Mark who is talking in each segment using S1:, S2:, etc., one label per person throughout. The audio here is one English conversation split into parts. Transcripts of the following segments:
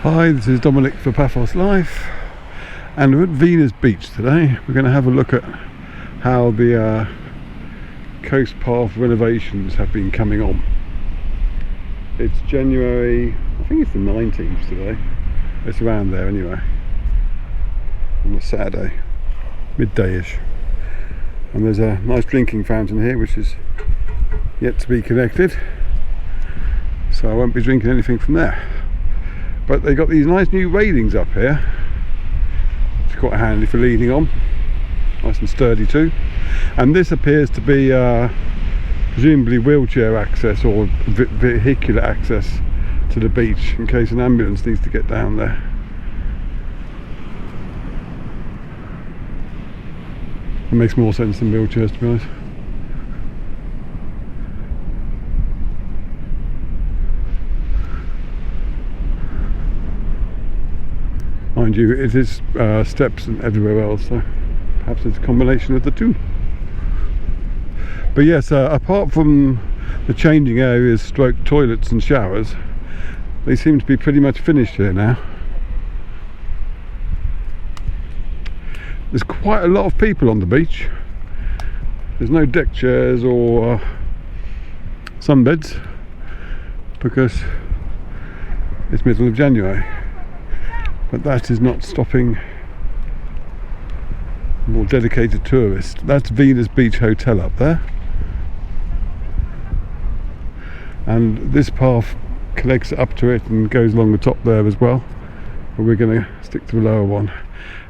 S1: Hi, this is Dominic for Paphos Life, and we're at Venus Beach today. We're going to have a look at how the Coast Path renovations have been coming on. It's January, I think it's the 19th today. It's around there anyway, on a Saturday, midday-ish. And there's a nice drinking fountain here which is yet to be connected, so I won't be drinking anything from there. But they got these nice new railings up here. It's quite handy for leaning on, nice and sturdy too. And this appears to be presumably wheelchair access or vehicular access to the beach in case an ambulance needs to get down there. It makes more sense than wheelchairs, to be honest. Mind you, it is steps and everywhere else, so perhaps it's a combination of the two. But yes, apart from the changing areas, stroke toilets and showers, they seem to be pretty much finished here now. There's quite a lot of people on the beach. There's no deck chairs or sunbeds because it's middle of January. But that is not stopping more dedicated tourists. That's Venus Beach Hotel up there. And this path connects up to it and goes along the top there as well. But we're going to stick to the lower one.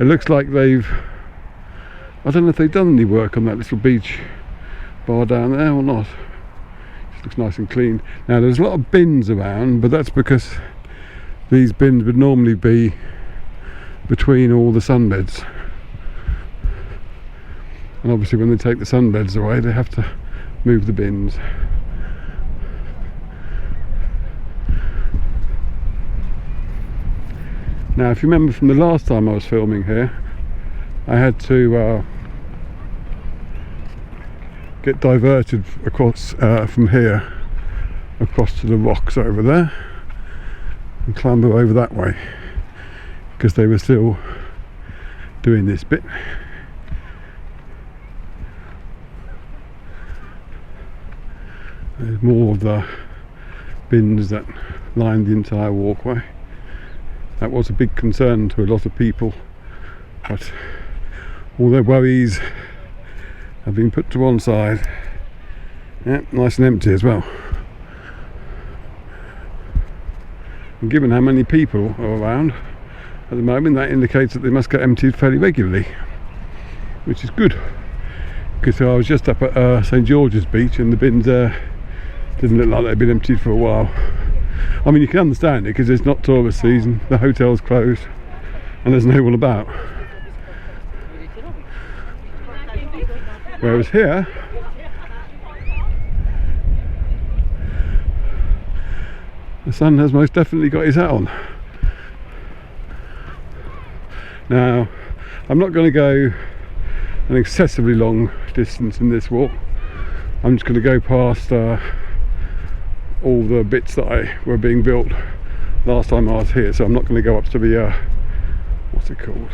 S1: It looks like I don't know if they've done any work on that little beach bar down there or not. It looks nice and clean. Now there's a lot of bins around, but that's because these bins would normally be between all the sunbeds, and obviously when they take the sunbeds away they have to move the bins. Now if you remember from the last time I was filming here, I had to get diverted across from here across to the rocks over there and clamber over that way because they were still doing this bit. There's more of the bins that lined the entire walkway. That was a big concern to a lot of people, but all their worries have been put to one side. Yep, nice and empty as well. And given how many people are around at the moment, that indicates that they must get emptied fairly regularly, which is good, because I was just up at St George's Beach and the bins there didn't look like they'd been emptied for a while. I mean, you can understand it because it's not tourist season, the hotel's closed and there's no one about. Whereas here, the sun has most definitely got his hat on. Now, I'm not going to go an excessively long distance in this walk. I'm just going to go past all the bits that were being built last time I was here, so I'm not going to go up to the what's it called?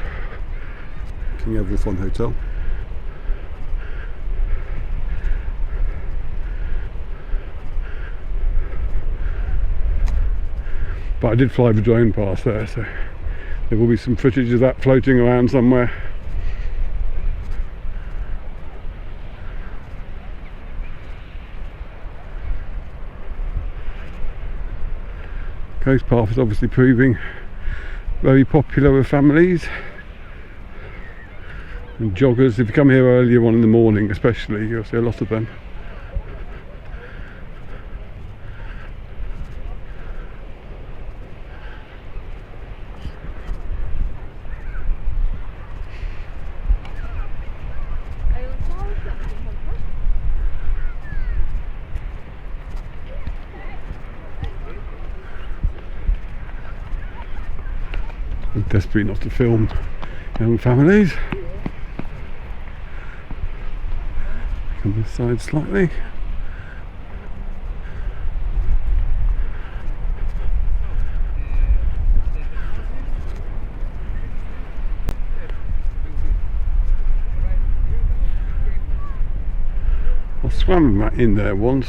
S1: King Everything Hotel. But I did fly the drone past there, so there will be some footage of that floating around somewhere. Coast Path is obviously proving very popular with families and joggers. If you come here earlier on in the morning especially, you'll see a lot of them. I'm desperate not to film young families. Come this side slightly. swam in there once,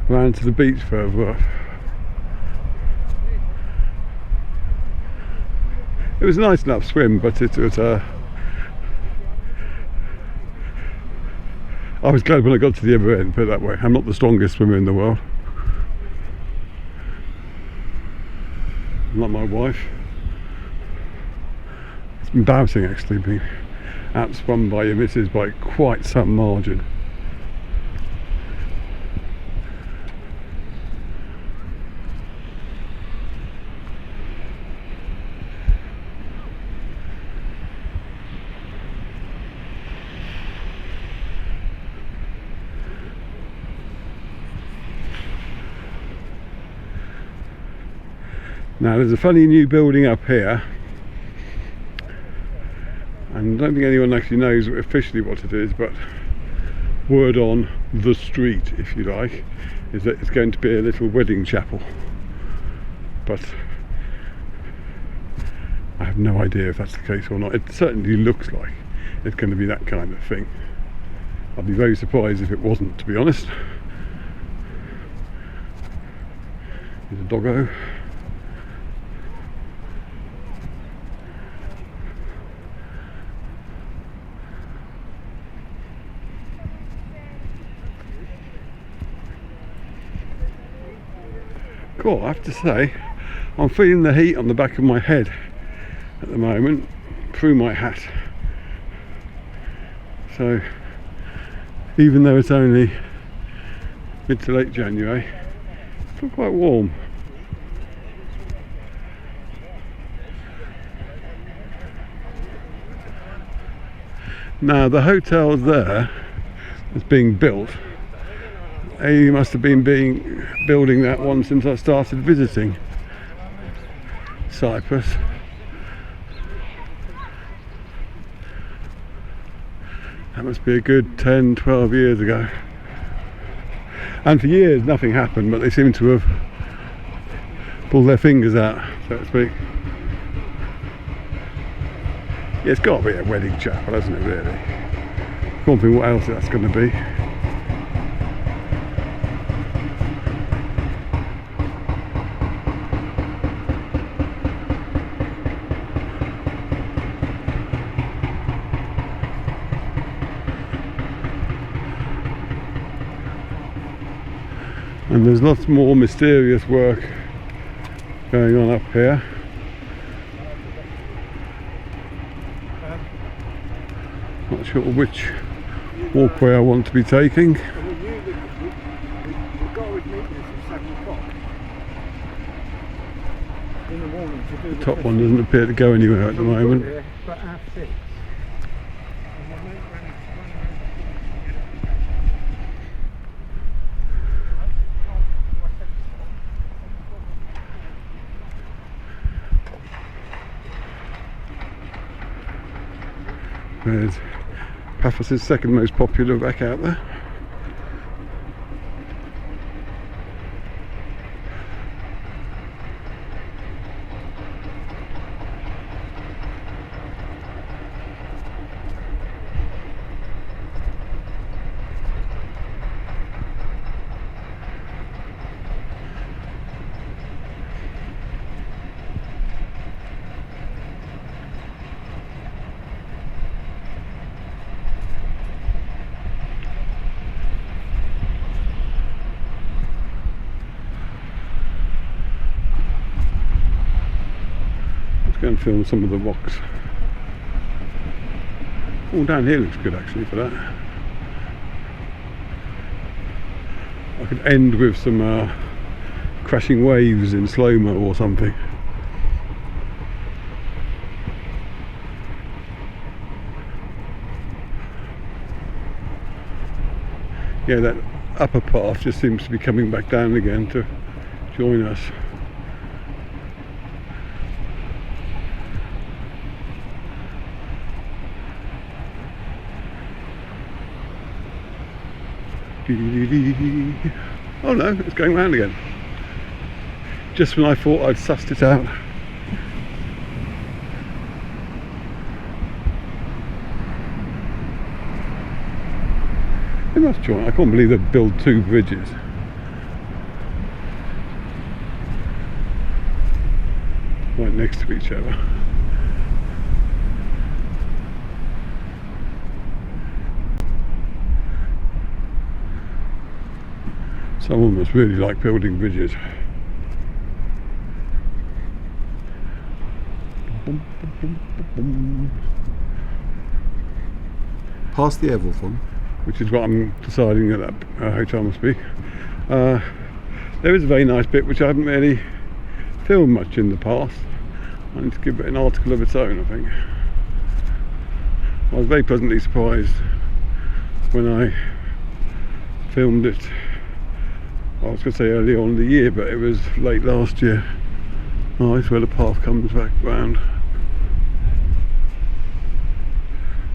S1: ran to the beach further up. It was a nice enough swim, but it was I was glad when I got to the other end, put it that way. I'm not the strongest swimmer in the world. Not my wife. It's embarrassing actually being outswum by your missus by quite some margin. Now there's a funny new building up here, and I don't think anyone actually knows officially what it is, but word on the street, if you like, is that it's going to be a little wedding chapel, but I have no idea if that's the case or not. It certainly looks like it's going to be that kind of thing. I'd be very surprised if it wasn't, to be honest. There's a doggo. Cool, I have to say, I'm feeling the heat on the back of my head at the moment, through my hat. So, even though it's only mid to late January, it's still quite warm. Now, the hotel there that's being built, he must have been building that one since I started visiting Cyprus. That must be a good 10-12 years ago. And for years nothing happened, but they seem to have pulled their fingers out, so to speak. Yeah, it's got to be a wedding chapel, hasn't it, really? Can't think what else that's going to be. And there's lots more mysterious work going on up here. Not sure which walkway I want to be taking. The top one doesn't appear to go anywhere at the moment. There's Paphos' second most popular wreck out there. Go and film some of the rocks. All down here looks good actually for that. I could end with some crashing waves in slow-mo or something. Yeah, that upper path just seems to be coming back down again to join us. Oh no, it's going round again. Just when I thought I'd sussed it out. They must join. I can't believe they build two bridges. Right next to each other. Someone must really like building bridges. Past the Everett one, which is what I'm deciding that hotel must be. There is a very nice bit which I haven't really filmed much in the past. I need to give it an article of its own, I think. I was very pleasantly surprised when I filmed it. I was going to say early on in the year, but it was late last year. Oh, that's where the path comes back round.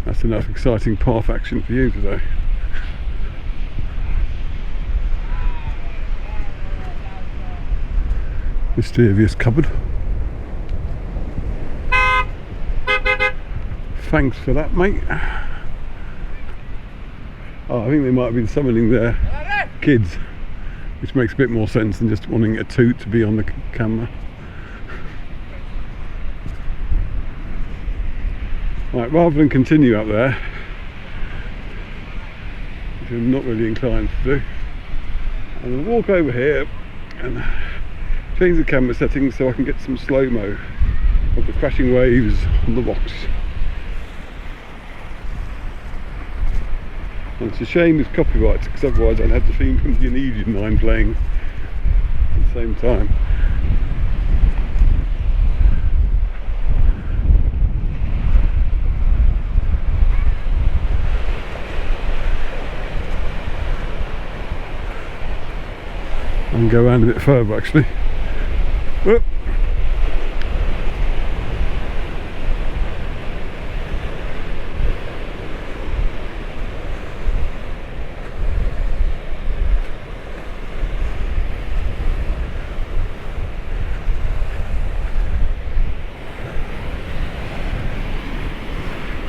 S1: That's enough exciting path action for you today. Mysterious cupboard. Thanks for that, mate. Oh, I think they might be summoning their kids, which makes a bit more sense than just wanting a toot to be on the camera. Right, rather than continue up there, which I'm not really inclined to do, I'm going to walk over here and change the camera settings so I can get some slow-mo of the crashing waves on the rocks. And it's a shame it's copyright, because otherwise I'd have the theme from the Indonesian line playing at the same time. I can go around a bit further actually. Whoop.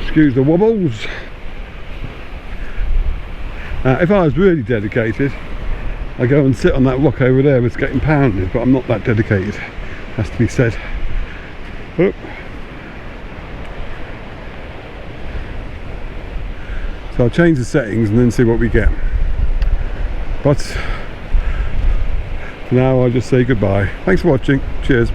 S1: Excuse the wobbles. If I was really dedicated, I go and sit on that rock over there that's getting pounded, but I'm not that dedicated, has to be said. Oop. So I'll change the settings and then see what we get. But for now I'll just say goodbye. Thanks for watching. Cheers.